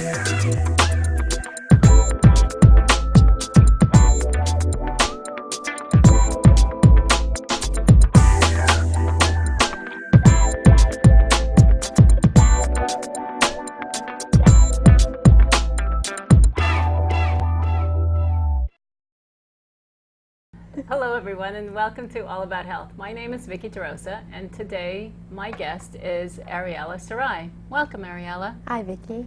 Hello everyone and welcome to All About Health. My name is Vicky DeRosa and today my guest is Ariella Sarai. Welcome Ariella. Hi Vicky.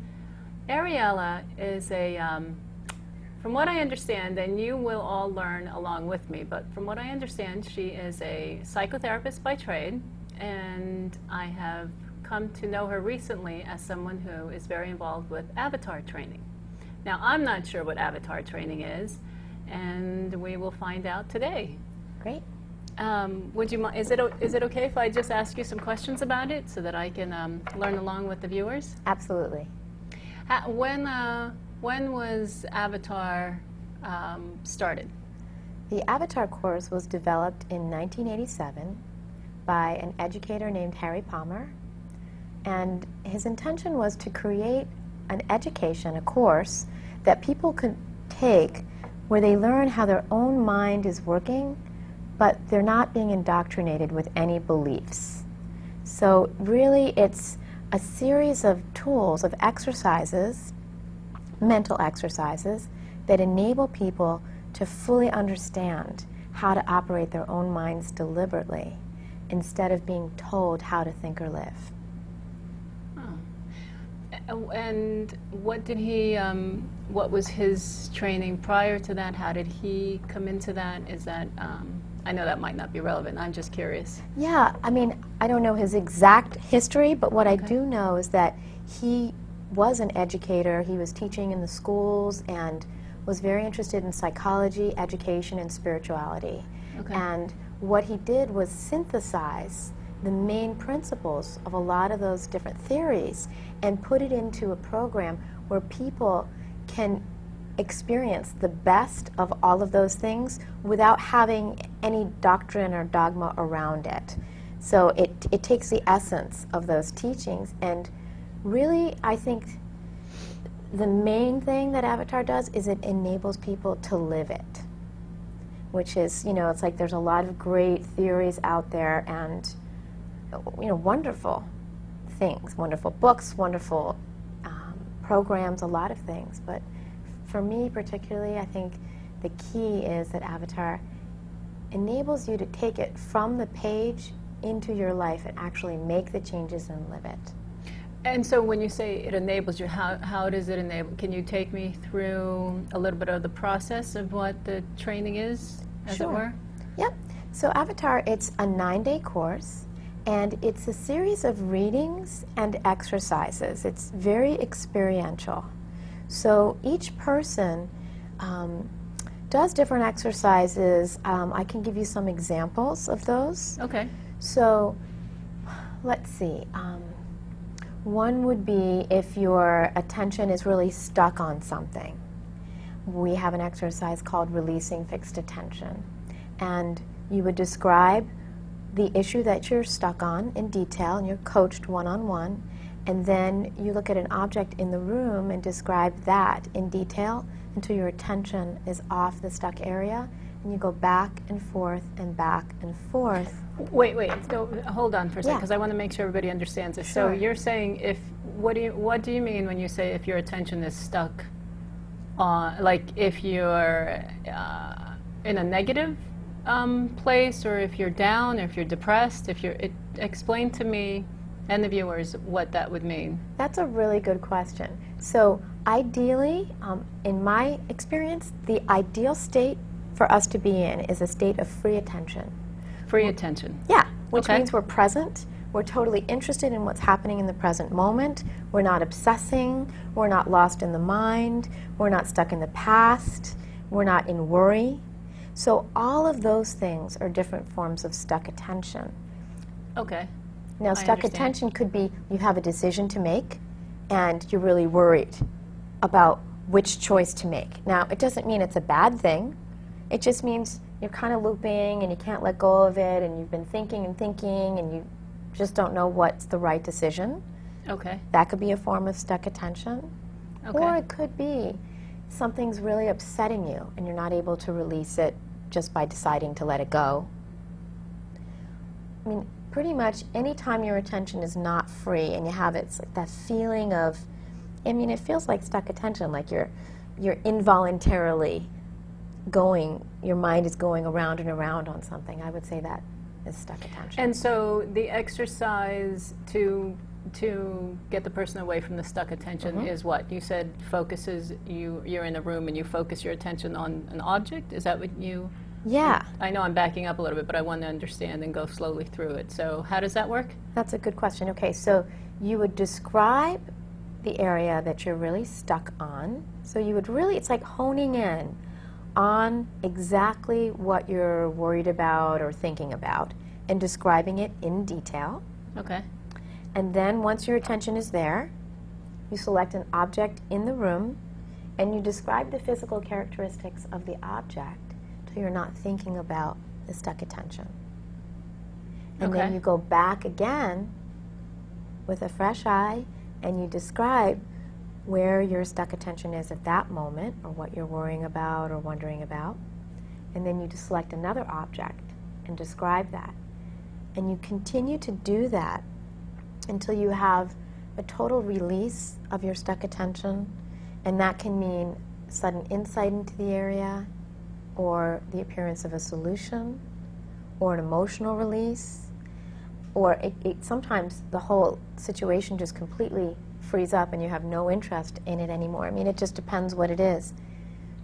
Ariella is from what I understand, and you will all learn along with me, but from what I understand she is a psychotherapist by trade, and I have come to know her recently as someone who is very involved with avatar training. Now I'm not sure what avatar training is, and we will find out today. Great. Would you is it okay if I just ask you some questions about it so that I can learn along with the viewers? Absolutely. When was Avatar started? The Avatar course was developed in 1987 by an educator named Harry Palmer, and his intention was to create an education, a course that people could take where they learn how their own mind is working, but they're not being indoctrinated with any beliefs. So really it's a series of tools, of exercises, mental exercises, that enable people to fully understand how to operate their own minds deliberately instead of being told how to think or live. And what did he, what was his training prior to that? How did he come into that? Is that, I know that might not be relevant, I'm just curious. Yeah, I mean, I don't know his exact history, but what I do know is that he was an educator. He was teaching in the schools and was very interested in psychology, education, and spirituality. Okay. And what he did was synthesize the main principles of a lot of those different theories and put it into a program where people can experience the best of all of those things without having any doctrine or dogma around it. So it takes the essence of those teachings, and really I think the main thing that Avatar does is it enables people to live it, which is, you know, it's like there's a lot of great theories out there and, you know, wonderful things, wonderful books, wonderful programs, a lot of things. But for me particularly, I think the key is that Avatar enables you to take it from the page into your life and actually make the changes and live it. And so when you say it enables you, how does it enable? Can you take me through a little bit of the process of what the training is, as it were? Yep. So Avatar, it's a 9-day course, and it's a series of readings and exercises. It's very experiential. So each person does different exercises. I can give you some examples of those. Okay. So let's see. One would be if your attention is really stuck on something. We have an exercise called releasing fixed attention. And you would describe the issue that you're stuck on in detail, and you're coached one-on-one, and then you look at an object in the room and describe that in detail until your attention is off the stuck area, and you go back and forth and back and forth. Wait, so hold on for a second, because I want to make sure everybody understands this. Sure. So you're saying what do you mean when you say if your attention is stuck on, like if you're in a negative place, or if you're down, or if you're depressed, explain to me and the viewers what that would mean. That's a really good question. So ideally, in my experience, the ideal state for us to be in is a state of free attention. Free attention. Yeah, which means we're present, we're totally interested in what's happening in the present moment, we're not obsessing, we're not lost in the mind, we're not stuck in the past, we're not in worry. So all of those things are different forms of stuck attention. Okay. Now, stuck attention could be you have a decision to make and you're really worried about which choice to make. Now, it doesn't mean it's a bad thing. It just means you're kind of looping and you can't let go of it, and you've been thinking and thinking and you just don't know what's the right decision. Okay. That could be a form of stuck attention. Okay. Or it could be something's really upsetting you and you're not able to release it just by deciding to let it go. I mean, pretty much any time your attention is not free and you have it, it's like that feeling of, I mean, it feels like stuck attention, like you're involuntarily going, your mind is going around and around on something. I would say that is stuck attention. And so the exercise to get the person away from the stuck attention is what? You said focuses, you're in a room and you focus your attention on an object? Is that what you... Yeah. I know I'm backing up a little bit, but I want to understand and go slowly through it. So how does that work? That's a good question. Okay, so you would describe the area that you're really stuck on. So you would really, it's like honing in on exactly what you're worried about or thinking about and describing it in detail. Okay. And then once your attention is there, you select an object in the room and you describe the physical characteristics of the object till you're not thinking about the stuck attention. And then you go back again with a fresh eye and you describe where your stuck attention is at that moment or what you're worrying about or wondering about. And then you just select another object and describe that. And you continue to do that until you have a total release of your stuck attention, and that can mean sudden insight into the area, or the appearance of a solution, or an emotional release, or sometimes the whole situation just completely frees up and you have no interest in it anymore. I mean, it just depends what it is.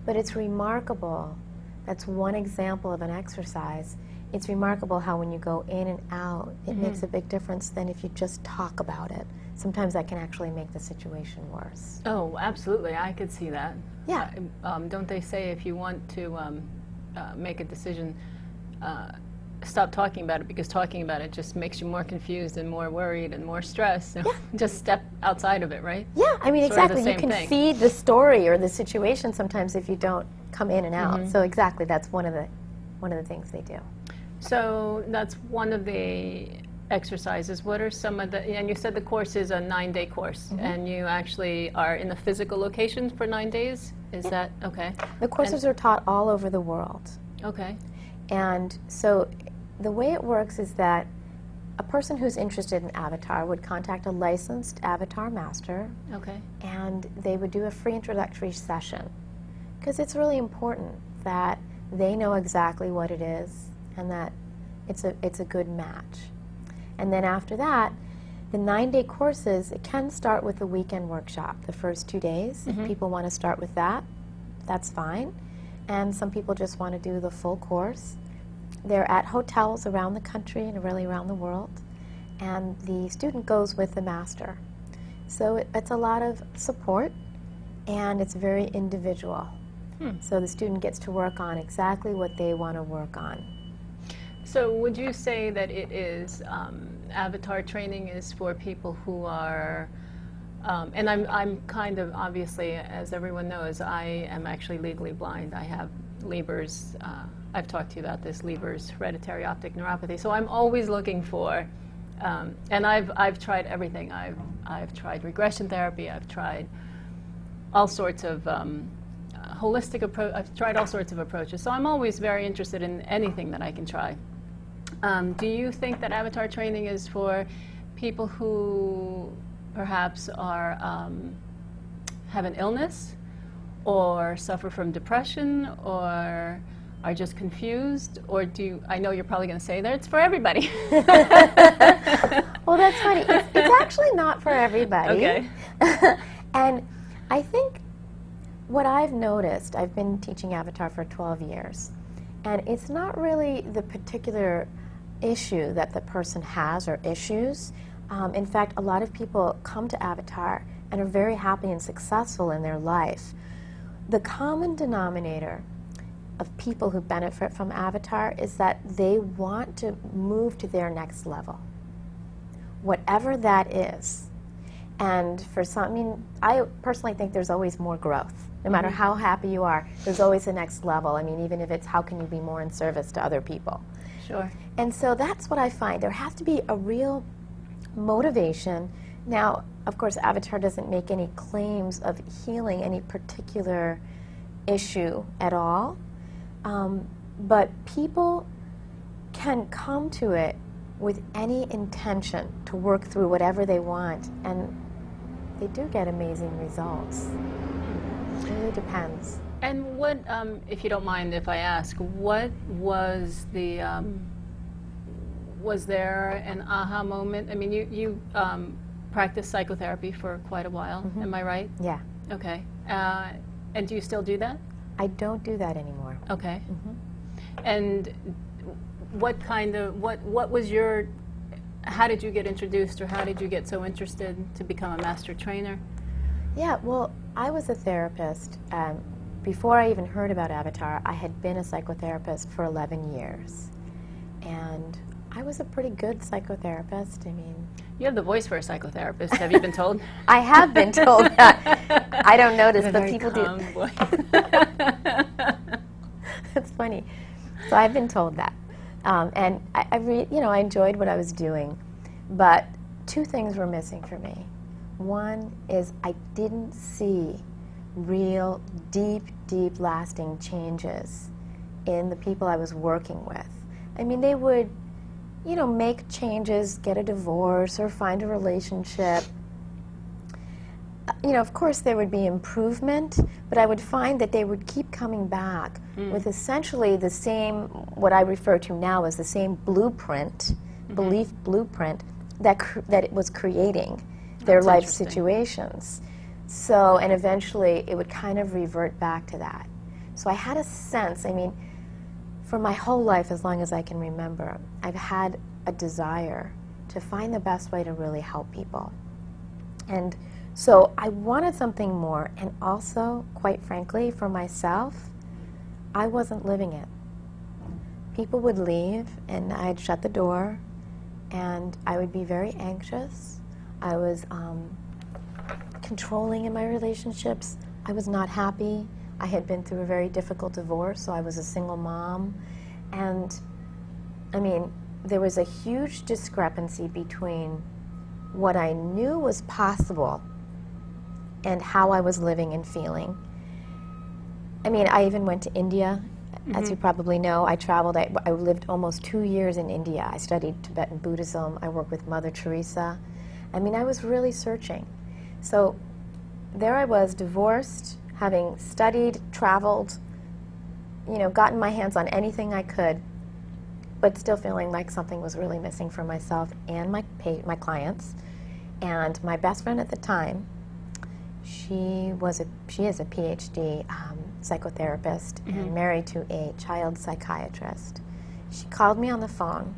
But it's remarkable. That's one example of an exercise. It's remarkable how when you go in and out, it makes a big difference than if you just talk about it. Sometimes that can actually make the situation worse. Oh, absolutely. I could see that. Yeah. Don't they say if you want to make a decision, stop talking about it, because talking about it just makes you more confused and more worried and more stressed. So just step outside of it, right? Yeah, I mean, Sort of the exactly. You same can thing. feed the story or the situation sometimes if you don't come in and out. So exactly, that's one of the things they do. So that's one of the exercises. What are some of the, and you said the course is a 9-day course, and you actually are in a physical location for 9 days? Is that, okay. The courses are taught all over the world. Okay. And so the way it works is that a person who's interested in Avatar would contact a licensed Avatar master, Okay. and they would do a free introductory session. Because it's really important that they know exactly what it is and that it's a good match. And then after that, the 9-day courses, it can start with a weekend workshop, the first 2 days. If people want to start with that, that's fine. And some people just want to do the full course. They're at hotels around the country and really around the world. And the student goes with the master. So it's a lot of support, and it's very individual. So the student gets to work on exactly what they want to work on. So would you say that it is, Avatar training is for people who are, and I'm kind of, obviously, as everyone knows, I am actually legally blind. I have Leber's, I've talked to you about this, Leber's hereditary optic neuropathy. So I'm always looking for, and I've tried everything. I've tried regression therapy. I've tried all sorts of holistic approach. I've tried all sorts of approaches. So I'm always very interested in anything that I can try. Do you think that Avatar training is for people who perhaps are have an illness, or suffer from depression, or are just confused, or I know you're probably going to say that it's for everybody. Well, that's funny. It's actually not for everybody. Okay. And I think what I've noticed, I've been teaching Avatar for 12 years, and it's not really the particular issue that the person has or issues. In fact, a lot of people come to Avatar and are very happy and successful in their life. The common denominator of people who benefit from Avatar is that they want to move to their next level, whatever that is. And for some, I mean, I personally think there's always more growth. No matter how happy you are, there's always a next level. I mean, even if it's how can you be more in service to other people. Sure. And so that's what I find. There has to be a real motivation Now, of course, Avatar doesn't make any claims of healing any particular issue at all, but people can come to it with any intention to work through whatever they want, and they do get amazing results. It really depends. And what, if you don't mind if I ask, what was the, was there an aha moment? I mean, you practiced psychotherapy for quite a while, am I right? Yeah. Okay. And do you still do that? I don't do that anymore. Okay. And what kind of, what was your, how did you get introduced, or how did you get so interested to become a master trainer? Yeah, well, I was a therapist. Before I even heard about Avatar, I had been a psychotherapist for 11 years. And I was a pretty good psychotherapist. I mean, you have the voice for a psychotherapist, have you been told? I have been told that. I don't notice, but people do. It's funny. So I've been told that. And I enjoyed what I was doing. But two things were missing for me. One is I didn't see real, deep, lasting changes in the people I was working with. I mean, they would, make changes, get a divorce, or find a relationship. Of course there would be improvement, but I would find that they would keep coming back with essentially the same, what I refer to now as the same blueprint, belief blueprint, that it was creating their life situations. So, and eventually it would kind of revert back to that. So I had a sense, for my whole life, as long as I can remember, I've had a desire to find the best way to really help people. And so I wanted something more, and also, quite frankly, for myself, I wasn't living it. People would leave, and I'd shut the door, and I would be very anxious. I was controlling in my relationships. I was not happy. I had been through a very difficult divorce, so I was a single mom. And, there was a huge discrepancy between what I knew was possible and how I was living and feeling. I even went to India, as you probably know. I traveled, I lived almost 2 years in India. I studied Tibetan Buddhism. I worked with Mother Teresa. I was really searching. So there I was, divorced, having studied, traveled, gotten my hands on anything I could, but still feeling like something was really missing for myself and my clients. And my best friend at the time, she is a PhD psychotherapist and married to a child psychiatrist. She called me on the phone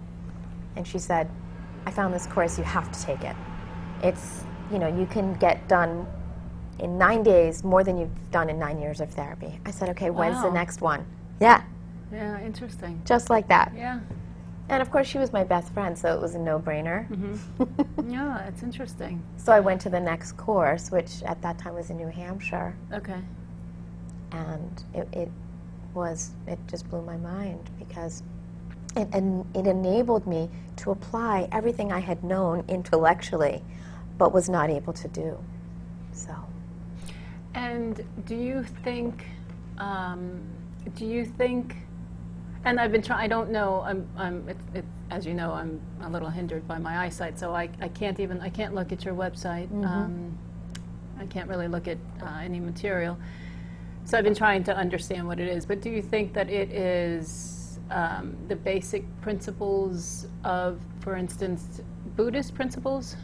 and she said, I found this course, you have to take it. It's, you can get done in 9 days more than you've done in 9 years of therapy. I said, okay, when's the next one? Yeah. Yeah, interesting. Just like that. Yeah. And of course she was my best friend, so it was a no-brainer. Yeah, it's interesting. So I went to the next course, which at that time was in New Hampshire. Okay. And it just blew my mind, because it enabled me to apply everything I had known intellectually, but was not able to do. So. And do you think, and I've been trying, I don't know, as you know, I'm a little hindered by my eyesight, so I can't look at your website. I can't really look at any material. So I've been trying to understand what it is, but do you think that it is the basic principles of, for instance, Buddhist principles?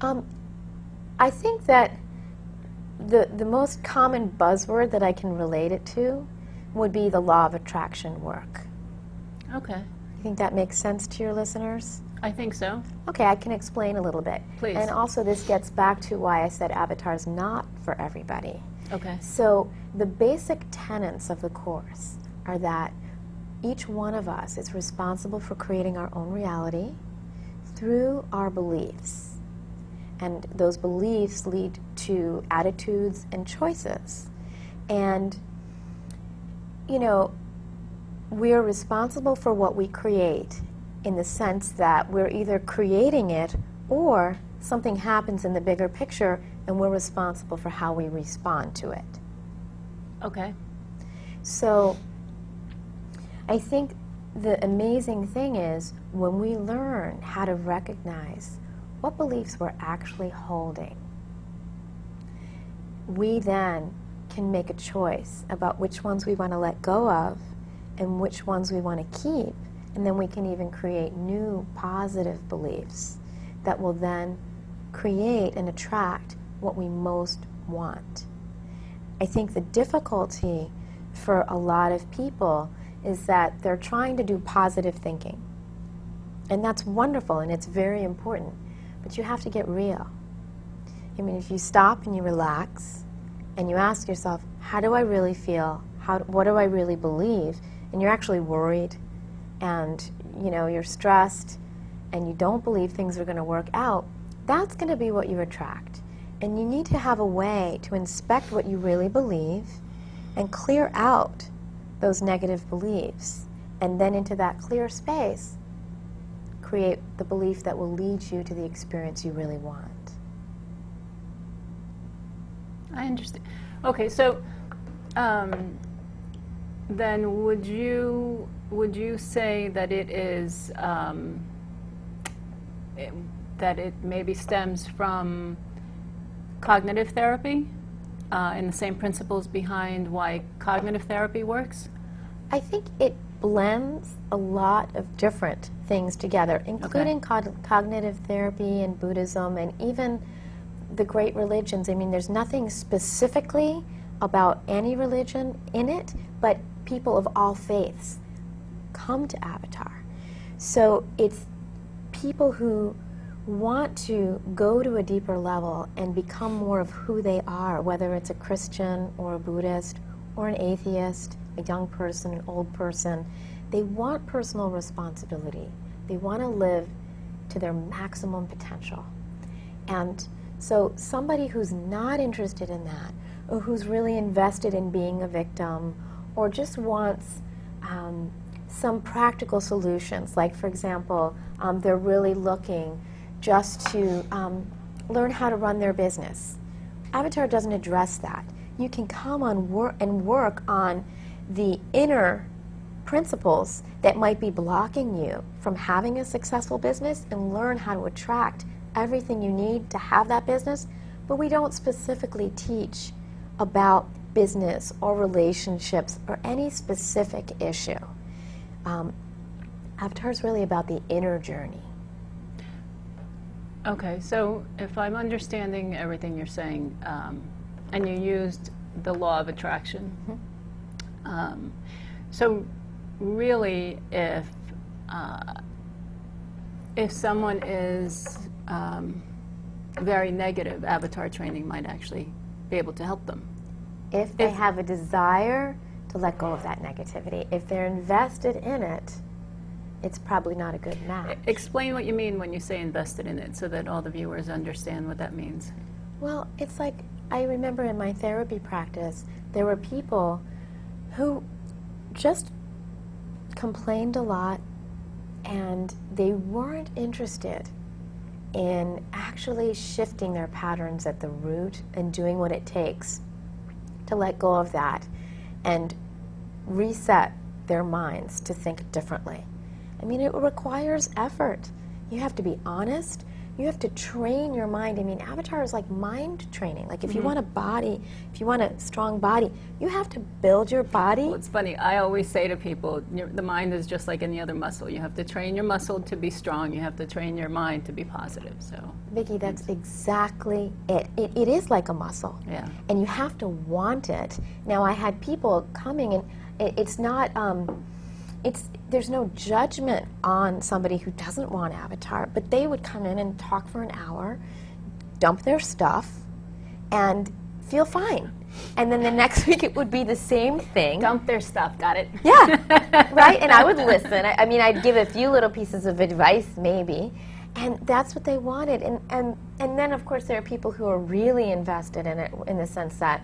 I think that the most common buzzword that I can relate it to would be the law of attraction work. Okay. You think that makes sense to your listeners? I think so. Okay, I can explain a little bit. Please. And also this gets back to why I said Avatar is not for everybody. Okay. So the basic tenets of the course are that each one of us is responsible for creating our own reality through our beliefs. And those beliefs lead to attitudes and choices. And, we're responsible for what we create, in the sense that we're either creating it or something happens in the bigger picture, and we're responsible for how we respond to it. Okay. So I think the amazing thing is when we learn how to recognize what beliefs we're actually holding, we then can make a choice about which ones we want to let go of and which ones we want to keep, and then we can even create new positive beliefs that will then create and attract what we most want. I think the difficulty for a lot of people is that they're trying to do positive thinking. And that's wonderful and it's very important, but you have to get real. I mean, if you stop and you relax and you ask yourself, how do I really feel? What do I really believe? And you're actually worried and you're stressed and you don't believe things are going to work out, that's going to be what you attract. And you need to have a way to inspect what you really believe and clear out those negative beliefs. And then into that clear space, create the belief that will lead you to the experience you really want. I understand. Okay, so then would you say that it is that it maybe stems from cognitive therapy and the same principles behind why cognitive therapy works? I think it blends a lot of different things together, including cognitive therapy and Buddhism and even the great religions. I mean, there's nothing specifically about any religion in it, but people of all faiths come to Avatar. So it's people who want to go to a deeper level and become more of who they are, whether it's a Christian or a Buddhist or an atheist, a young person, an old person. They want personal responsibility. They want to live to their maximum potential. And so somebody who's not interested in that, or who's really invested in being a victim, or just wants some practical solutions, like for example, they're really looking just to learn how to run their business. Avatar doesn't address that. You can come on work on the inner principles that might be blocking you from having a successful business and learn how to attract everything you need to have that business, but we don't specifically teach about business or relationships or any specific issue. Avatar is really about the inner journey. Okay, so if I'm understanding everything you're saying, and you used the law of attraction, so really if someone is very negative, Avatar training might actually be able to help them. If they have a desire to let go of that negativity, if they're invested in it, it's probably not a good match. Explain what you mean when you say invested in it so that all the viewers understand what that means. Well, it's like, I remember in my therapy practice, there were people who just complained a lot and they weren't interested in actually shifting their patterns at the root and doing what it takes to let go of that and reset their minds to think differently. I mean, it requires effort. You have to be honest. You have to train your mind. I mean, Avatar is like mind training. Like if you want a body, if you want a strong body, you have to build your body. Well, it's funny. I always say to people, the mind is just like any other muscle. You have to train your muscle to be strong. You have to train your mind to be positive. So, Vicky, that's exactly it. It is like a muscle. Yeah. And you have to want it. Now, I had people coming, and it's not, there's no judgment on somebody who doesn't want Avatar, but they would come in and talk for an hour, dump their stuff, and feel fine. And then the next week it would be the same thing. Dump their stuff, got it? Yeah, right? And I would listen. I mean, I'd give a few little pieces of advice, maybe, and that's what they wanted. And then, of course, there are people who are really invested in it in the sense that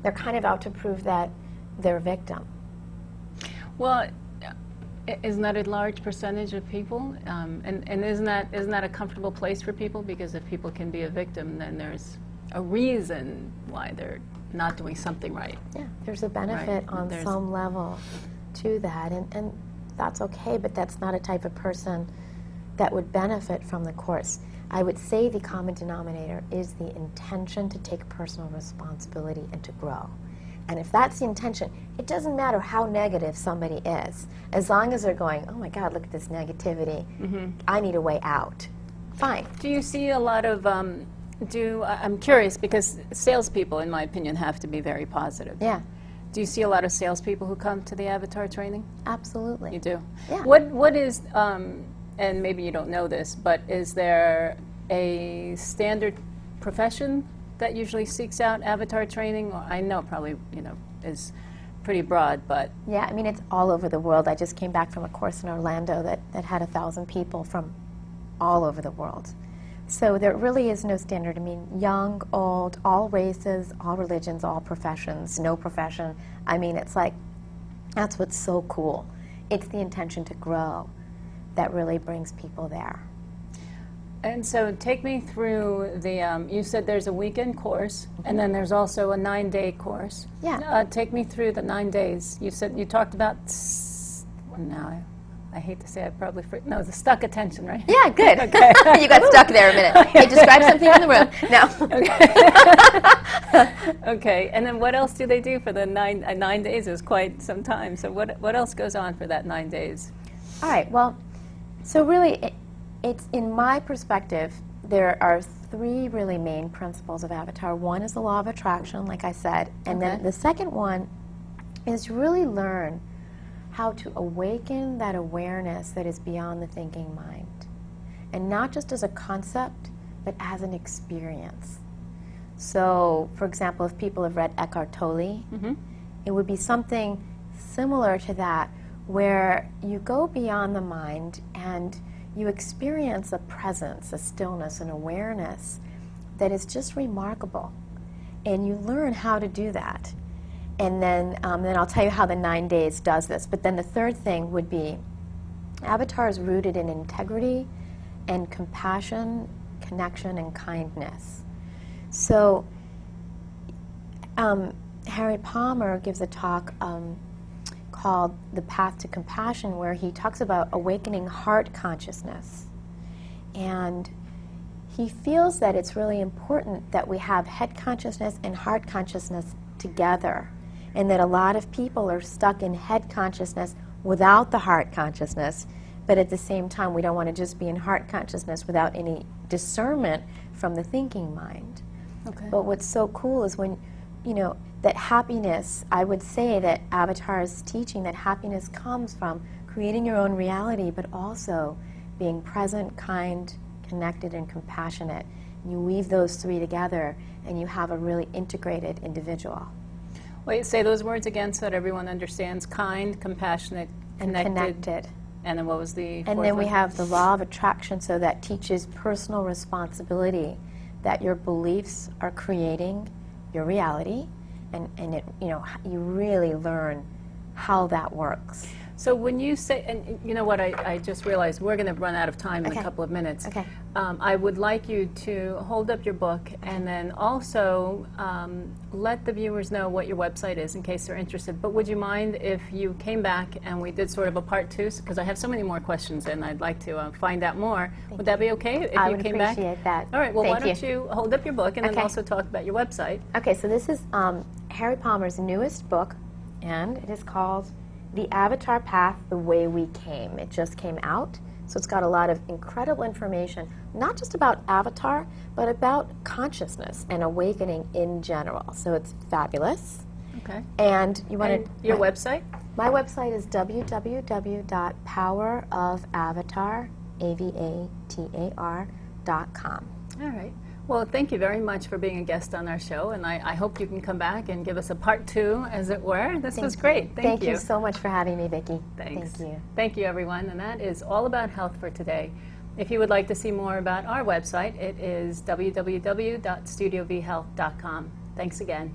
they're kind of out to prove that they're a victim. Well, Isn't that a large percentage of people? And isn't that a comfortable place for people? Because if people can be a victim, then there's a reason why they're not doing something right. Yeah, there's a benefit on some level to that, and that's okay, but that's not a type of person that would benefit from the course. I would say the common denominator is the intention to take personal responsibility and to grow. And if that's the intention, it doesn't matter how negative somebody is. As long as they're going, oh my God, look at this negativity, I need a way out. Fine. Do you see a lot of, I'm curious, because salespeople, in my opinion, have to be very positive. Yeah. Do you see a lot of salespeople who come to the Avatar training? Absolutely. You do? Yeah. What is, and maybe you don't know this, but is there a standard profession that usually seeks out Avatar training? Or I know probably, is pretty broad, but... Yeah, I mean, it's all over the world. I just came back from a course in Orlando that had 1,000 people from all over the world. So there really is no standard. I mean, young, old, all races, all religions, all professions, no profession. I mean, it's like, that's what's so cool. It's the intention to grow that really brings people there. And so take me through the, you said there's a weekend course, and then there's also a 9-day course. Yeah. Take me through the 9 days. You said, you talked about, now I hate to say, the stuck attention, right? Yeah, good. Okay. You got stuck there a minute. Hey, describe something in the room. No. Okay. Okay, and then what else do they do for the 9 days? Is quite some time. So what else goes on for that 9 days? All right, well, so really, it's in my perspective, there are 3 really main principles of Avatar. One is the law of attraction, like I said, and then the second one is to really learn how to awaken that awareness that is beyond the thinking mind. And not just as a concept, but as an experience. So, for example, if people have read Eckhart Tolle, it would be something similar to that, where you go beyond the mind and you experience a presence, a stillness, an awareness that is just remarkable. And you learn how to do that. And then I'll tell you how the 9 days does this. But then the third thing would be, Avatar is rooted in integrity and compassion, connection, and kindness. So Harry Palmer gives a talk called The Path to Compassion, where he talks about awakening heart consciousness. And he feels that it's really important that we have head consciousness and heart consciousness together, and that a lot of people are stuck in head consciousness without the heart consciousness, but at the same time we don't want to just be in heart consciousness without any discernment from the thinking mind. Okay. But what's so cool is when, that happiness, I would say that Avatar is teaching that happiness comes from creating your own reality, but also being present, kind, connected, and compassionate. You weave those 3 together, and you have a really integrated individual. Wait, say those words again so that everyone understands. Kind, compassionate, connected. And then what was the fourth And then we one? have the law of attraction, so that teaches personal responsibility, that your beliefs are creating your reality, and it, you really learn how that works. So when you say, and you know what, I just realized we're going to run out of time in a couple of minutes. Okay. I would like you to hold up your book and then also let the viewers know what your website is in case they're interested. But would you mind if you came back and we did sort of a part 2? Because I have so many more questions and I'd like to find out more. Would that be okay if you came back? I would appreciate that. All right, well, why Thank don't you hold up your book and then also talk about your website. Okay, so this is Harry Palmer's newest book, and it is called The Avatar Path, The Way We Came. It just came out, so it's got a lot of incredible information, not just about Avatar, but about consciousness and awakening in general. So it's fabulous. Okay. And you want to... Your website? My website is www.powerofavatar.com. All right. Well, thank you very much for being a guest on our show, and I hope you can come back and give us a part 2, as it were. This was great. Thank you. Thank you so much for having me, Vicky. Thanks. Thank you. Thank you, everyone. And that is all about health for today. If you would like to see more about our website, it is www.studiovhealth.com. Thanks again.